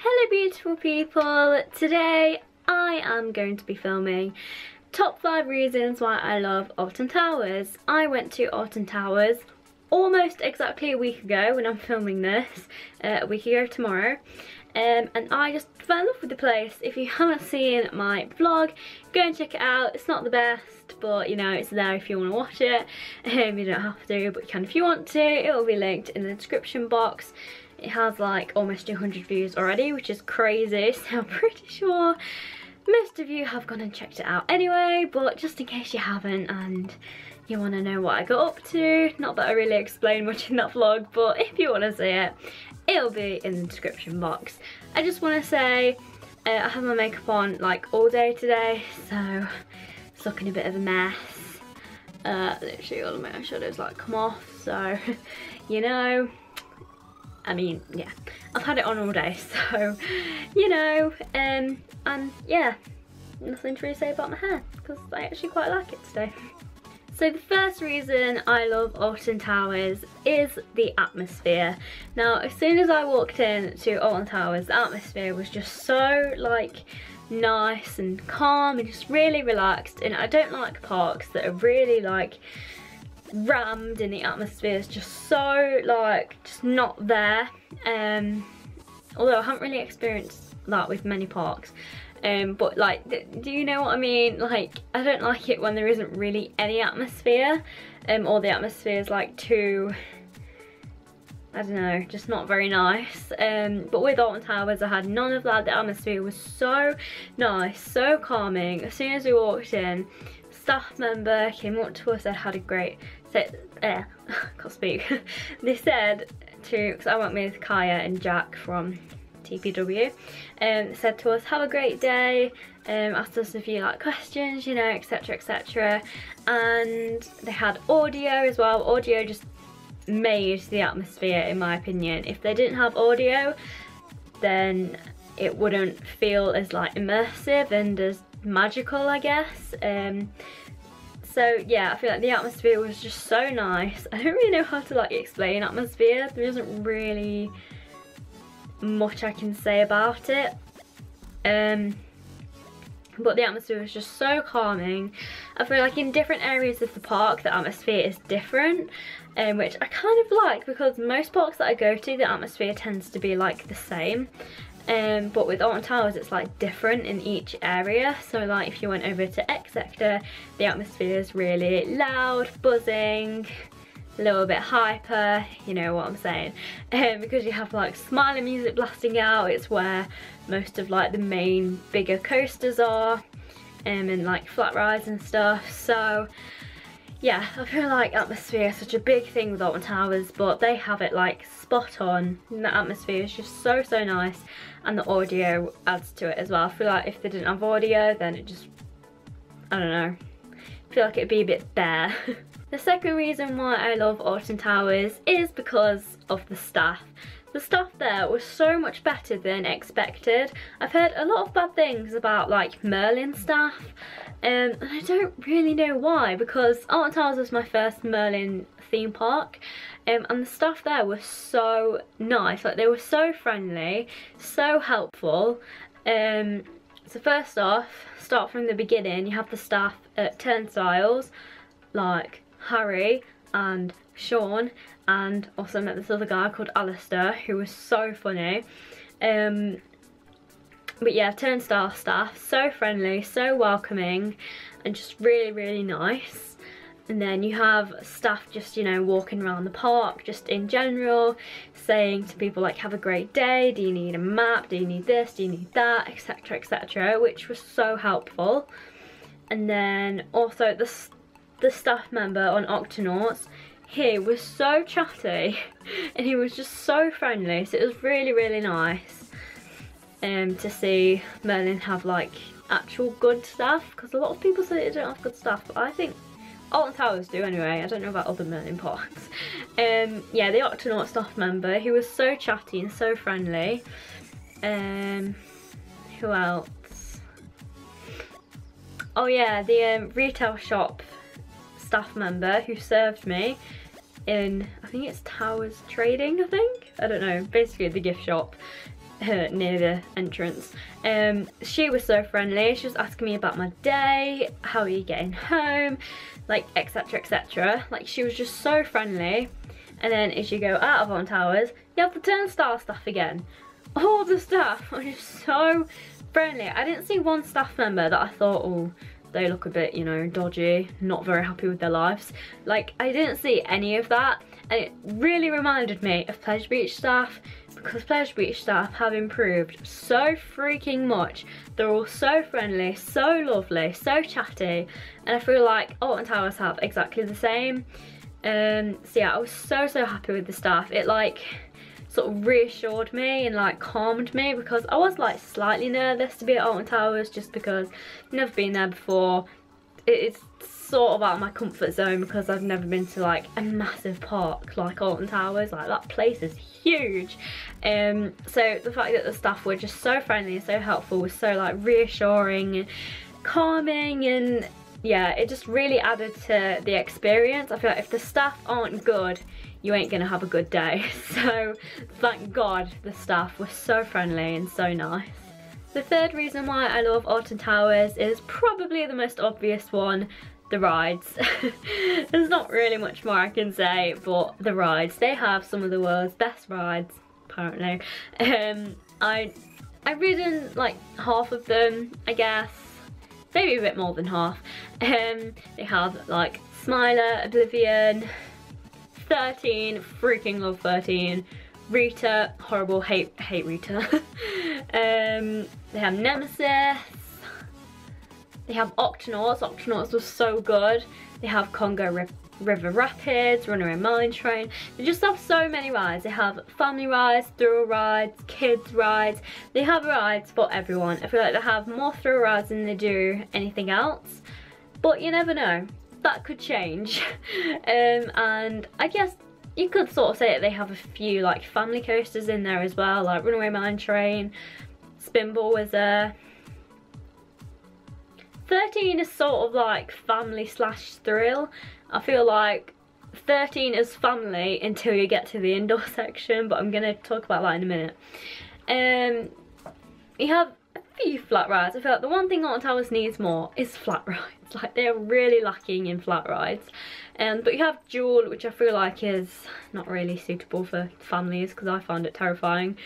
Hello beautiful people, today I am going to be filming top 5 reasons why I love Alton Towers. I went to Alton Towers almost exactly a week ago when I'm filming this, a week ago tomorrow, and I just fell in love with the place. If you haven't seen my vlog, go and check it out. It's not the best, but you know, it's there if you want to watch it. You don't have to, but you can if you want to. It will be linked in the description box. It has like almost 200 views already, which is crazy, so I'm pretty sure most of you have gone and checked it out anyway, but just in case you haven't and you want to know what I got up to, not that I really explain much in that vlog, but if you want to see it, it'll be in the description box. I just want to say I have my makeup on like all day today, so it's looking a bit of a mess. Literally all of my eyeshadows like come off, so you know, I mean, yeah, I've had it on all day, so, you know, and yeah, nothing to really say about my hair, because I actually quite like it today. So the first reason I love Alton Towers is the atmosphere. Now, as soon as I walked in to Alton Towers, the atmosphere was just so, like, nice and calm and just really relaxed, and I don't like parks that are really, like, rammed and the atmosphere is just so like just not there, although I haven't really experienced that with many parks, but like do you know what I mean? Like I don't like it when there isn't really any atmosphere, or the atmosphere is like too, I don't know, just not very nice. But with Alton Towers I had none of that. The atmosphere was so nice, so calming. As soon as we walked in, staff member came up to us and had a great can't speak. They said to, because I went with Kaya and Jack from TPW, said to us, have a great day, asked us a few like questions, you know, etc, etc, and they had audio as well. Audio just made the atmosphere, in my opinion. If they didn't have audio, then it wouldn't feel as like immersive and as magical, I guess. So yeah, I feel like the atmosphere was just so nice. I don't really know how to like explain atmosphere. There isn't really much I can say about it. But the atmosphere was just so calming. I feel like in different areas of the park the atmosphere is different, which I kind of like, because most parks that I go to the atmosphere tends to be like the same. But with Alton Towers it's like different in each area. So like if you went over to X Sector, the atmosphere is really loud, buzzing, a little bit hyper, you know what I'm saying, because you have like smiling music blasting out. It's where most of like the main bigger coasters are, and like flat rides and stuff. So yeah, I feel like atmosphere is such a big thing with Alton Towers, but they have it like spot on. And the atmosphere is just so nice, and the audio adds to it as well. I feel like if they didn't have audio, then it just, I don't know, I feel like it'd be a bit bare. The second reason why I love Alton Towers is because of the staff. The staff there was so much better than expected. I've heard a lot of bad things about like Merlin staff, and I don't really know why, because Alton Towers was my first Merlin theme park, and the staff there were so nice. Like they were so friendly, so helpful. So first off, start from the beginning, you have the staff at turnstiles like Harry and Sean, and also met this other guy called Alistair who was so funny. But yeah, turnstile staff, so friendly, so welcoming, and just really nice. And then you have staff just, you know, walking around the park just in general, saying to people like, have a great day, do you need a map, do you need this, do you need that, etc, etc, which was so helpful. And then also the staff member on Octonauts, he was so chatty and he was just so friendly, so it was really nice to see Merlin have like actual good staff, because a lot of people say they don't have good staff, but I think Alton Towers do anyway. I don't know about other Merlin parks. Yeah, the Octonaut staff member, he was so chatty and so friendly. Who else? Oh yeah, the retail shop staff member who served me in, I think it's Towers Trading, I think? I don't know, basically the gift shop. near the entrance. She was so friendly. She was asking me about my day, how are you getting home, like etc etc. Like she was just so friendly. And then as you go out of Alton Towers, you have the turnstile staff again. All the staff are just so friendly. I didn't see one staff member that I thought, oh, they look a bit, you know, dodgy, not very happy with their lives. Like, I didn't see any of that, and it really reminded me of Pleasure Beach staff, because Pleasure Beach staff have improved so freaking much. They're all so friendly, so lovely, so chatty, and I feel like Alton Towers have exactly the same. So yeah, I was so happy with the staff. It like sort of reassured me and like calmed me, because I was like slightly nervous to be at Alton Towers just because I've never been there before. It's sort of out of my comfort zone because I've never been to like a massive park like Alton Towers. Like, that place is huge. So the fact that the staff were just so friendly and so helpful was so like reassuring and calming, and yeah, it just really added to the experience. I feel like if the staff aren't good, you ain't gonna have a good day. So thank God the staff were so friendly and so nice. The third reason why I love Alton Towers is probably the most obvious one: the rides. There's not really much more I can say, but the rides. They have some of the world's best rides, apparently. I've ridden like half of them, I guess. Maybe a bit more than half. They have like Smiler, Oblivion, 13, freaking love 13, Rita, horrible, hate Rita. They have Nemesis, they have Octonauts was so good. They have Congo River Rapids, Runaway Mine Train. They just have so many rides. They have family rides, thrill rides, kids rides. They have rides for everyone. I feel like they have more thrill rides than they do anything else, but you never know, that could change. And I guess you could sort of say that they have a few like family coasters in there as well, like Runaway Mine Train, Spinball was there. 13 is sort of like family slash thrill. I feel like 13 is family until you get to the indoor section, but I'm gonna talk about that in a minute. You have a few flat rides. I feel like the one thing Alton Towers needs more is flat rides. Like, they're really lacking in flat rides. But you have Jewel, which I feel like is not really suitable for families because I found it terrifying.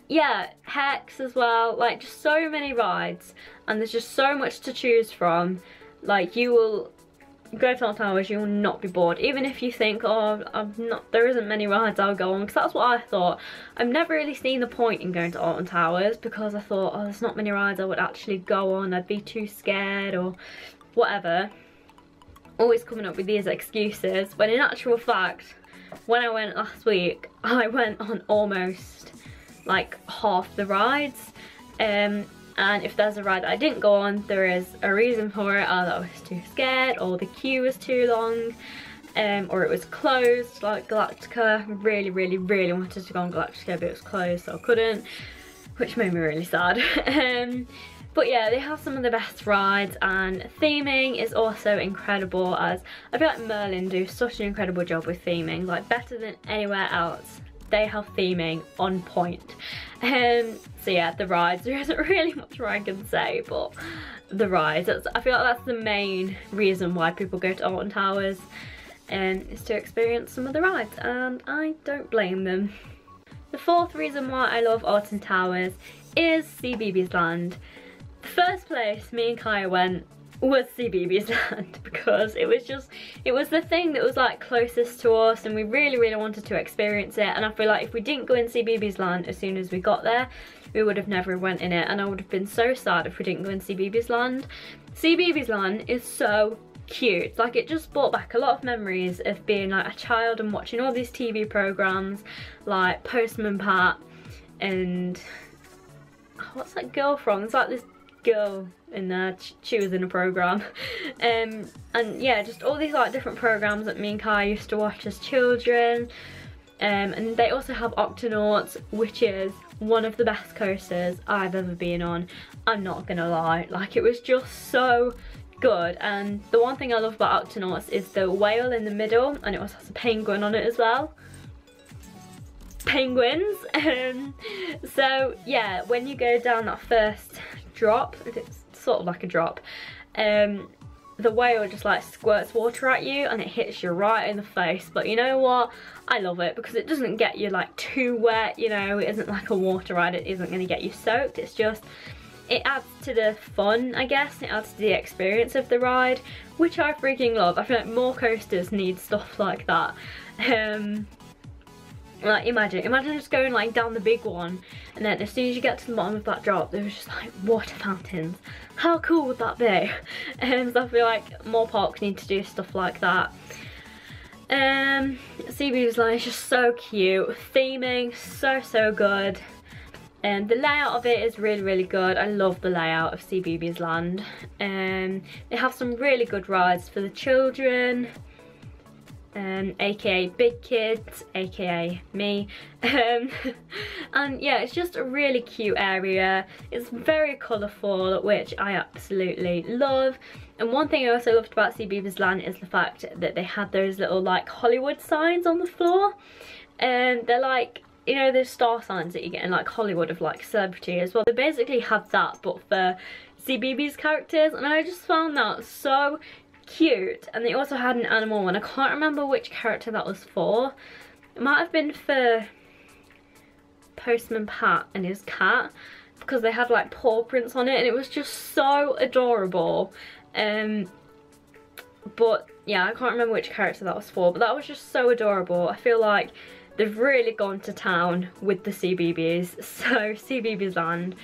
Yeah, Hex as well. Like, just so many rides, and there's just so much to choose from. Like, you will go to Alton Towers, you will not be bored. Even if you think, oh, there isn't many rides I'll go on, because that's what I thought. I've never really seen the point in going to Alton Towers, because I thought, oh, there's not many rides I would actually go on, I'd be too scared or whatever. Always coming up with these excuses, when in actual fact, when I went last week, I went on almost like half the rides. And if there's a ride that I didn't go on, there is a reason for it. Either I was too scared, or the queue was too long, or it was closed, like Galactica. Really wanted to go on Galactica, but it was closed, so I couldn't, which made me really sad. But yeah, they have some of the best rides, and theming is also incredible, as I feel like Merlin do such an incredible job with theming, like better than anywhere else. They have theming on point. So yeah, the rides, there isn't really much more I can say, but the rides, I feel like that's the main reason why people go to Alton Towers, is to experience some of the rides, and I don't blame them. The fourth reason why I love Alton Towers is CBeebies Land. The first place me and Kaya went was CBeebies Land, because it was the thing that was like closest to us, and we really wanted to experience it. And I feel like if we didn't go in CBeebies Land as soon as we got there, we would have never went in it, and I would have been so sad if we didn't go in CBeebies Land. CBeebies Land is so cute. Like, it just brought back a lot of memories of being like a child and watching all these TV programs like Postman Pat and what's that girl from? There's like this girl in there, she was in a program, and yeah, just all these like different programs that me and Kai used to watch as children. And they also have Octonauts, which is one of the best coasters I've ever been on. I'm not gonna lie, like, it was just so good. And the one thing I love about Octonauts is the whale in the middle, and it also has a penguin on it as well. penguins. So yeah, when you go down that first drop, it's sort of like a drop, the whale just like squirts water at you and it hits you right in the face. But you know what, I love it because it doesn't get you like too wet, you know, it isn't like a water ride, it isn't going to get you soaked, it's just, it adds to the fun, I guess, it adds to the experience of the ride, which I freaking love. I feel like more coasters need stuff like that. Like imagine just going like down the big one and then as soon as you get to the bottom of that drop there was just like water fountains. How cool would that be? So I feel like more parks need to do stuff like that. Seabeaver's Land is just so cute, theming so good, and the layout of it is really good. I love the layout of Seabeaver's Land. They have some really good rides for the children, aka big kids, aka me, and yeah, it's just a really cute area. It's very colourful, which I absolutely love. And one thing I also loved about Seabeaver's Land is the fact that they had those little like Hollywood signs on the floor, and they're like, you know, those star signs that you get in like Hollywood of like celebrity as well. They basically have that but for Seabeaver's characters, and I just found that so cute. And they also had an animal one. I can't remember which character that was for. It might have been for Postman Pat and his cat, because they had like paw prints on it and it was just so adorable. But yeah, I can't remember which character that was for, but that was just so adorable. I feel like they've really gone to town with the Seabeavies. So Seabeaver's Land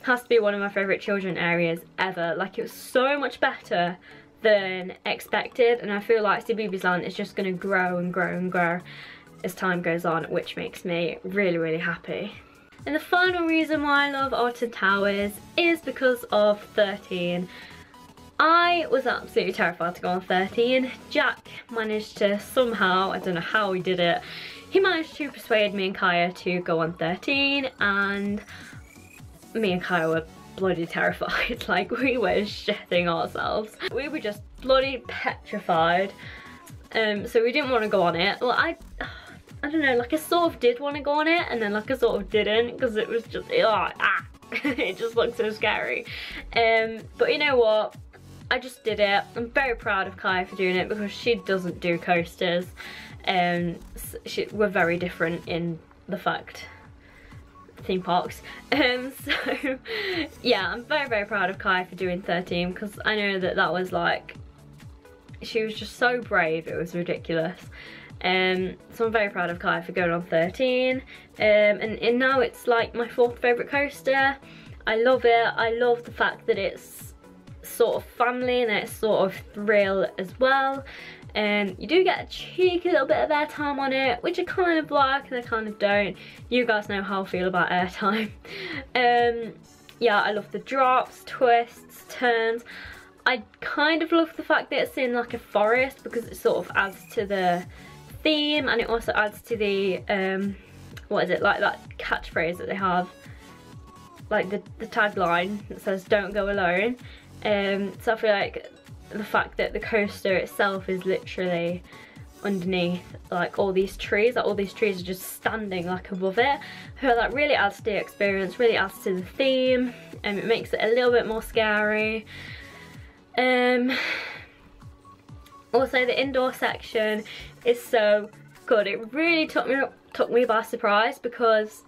has to be one of my favourite children areas ever. Like, it was so much better than expected, and I feel like Seabeaver's Land is just going to grow and grow and grow as time goes on, which makes me really happy. And the final reason why I love Alton Towers is because of 13. I was absolutely terrified to go on 13. Jack managed to somehow, I don't know how he did it, he managed to persuade me and Kaya to go on 13, and me and Kaya were bloody terrified. Like, we were shitting ourselves. We were just bloody petrified. So we didn't want to go on it. Well, I don't know, like I sort of did want to go on it and then like I sort of didn't, because it was just, it just looked so scary. But you know what? I just did it. I'm very proud of Kaya for doing it because she doesn't do coasters. We're very different in the fact theme parks. So yeah, I'm very proud of Kaya for doing 13, because I know that was like, she was just so brave, it was ridiculous. So I'm very proud of Kaya for going on 13, and now it's like my 4th favourite coaster. I love it. I love the fact that it's sort of family and it's sort of thrill as well. You do get a cheeky little bit of airtime on it, which I kind of like and I kind of don't. You guys know how I feel about airtime. Yeah, I love the drops, twists, turns. I kind of love the fact that it's in like a forest, because it sort of adds to the theme, and it also adds to the what is it, like that catchphrase that they have, like the tagline that says "Don't go alone." So I feel like the fact that the coaster itself is literally underneath like all these trees, like all these trees are just standing like above it, I feel that really adds to the experience, really adds to the theme, and it makes it a little bit more scary. Also, the indoor section is so good. It really took me by surprise, because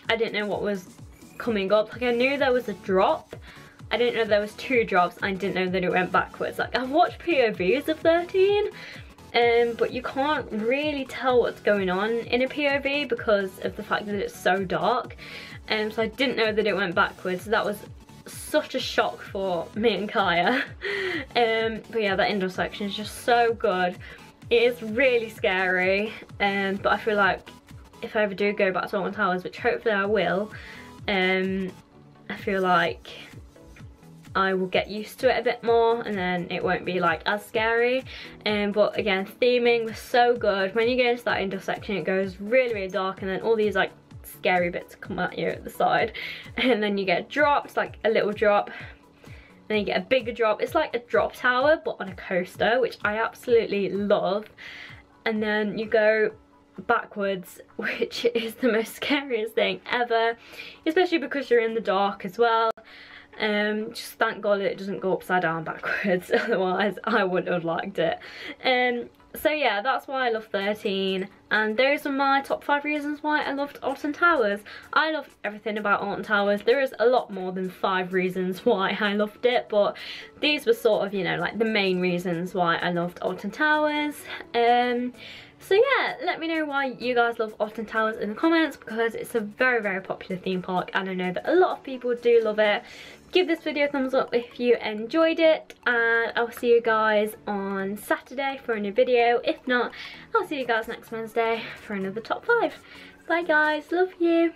I didn't know what was coming up. Like, I knew there was a drop, I didn't know there was 2 drops, I didn't know that it went backwards. Like, I've watched POVs of 13, but you can't really tell what's going on in a POV because of the fact that it's so dark. So I didn't know that it went backwards. So that was such a shock for me and Kaya. But yeah, that indoor section is just so good. It is really scary, but I feel like if I ever do go back to Alton Towers, which hopefully I will, I feel like I will get used to it a bit more, and then it won't be like as scary. But again, theming was so good. When you get into that indoor section, it goes really dark, and then all these like scary bits come at you at the side, and then you get drops, like a little drop, and then you get a bigger drop. It's like a drop tower but on a coaster, which I absolutely love. And then you go backwards, which is the most scariest thing ever, especially because you're in the dark as well. Just thank God it doesn't go upside down backwards, otherwise I wouldn't have liked it. So yeah, that's why I love 13, and those are my top 5 reasons why I loved Alton Towers. I loved everything about Alton Towers. There is a lot more than 5 reasons why I loved it, but these were sort of, you know, like the main reasons why I loved Alton Towers. So yeah, let me know why you guys love Alton Towers in the comments, because it's a very, very popular theme park and I know that a lot of people do love it. Give this video a thumbs up if you enjoyed it, and I'll see you guys on Saturday for a new video. If not, I'll see you guys next Wednesday for another top 5. Bye guys, love you.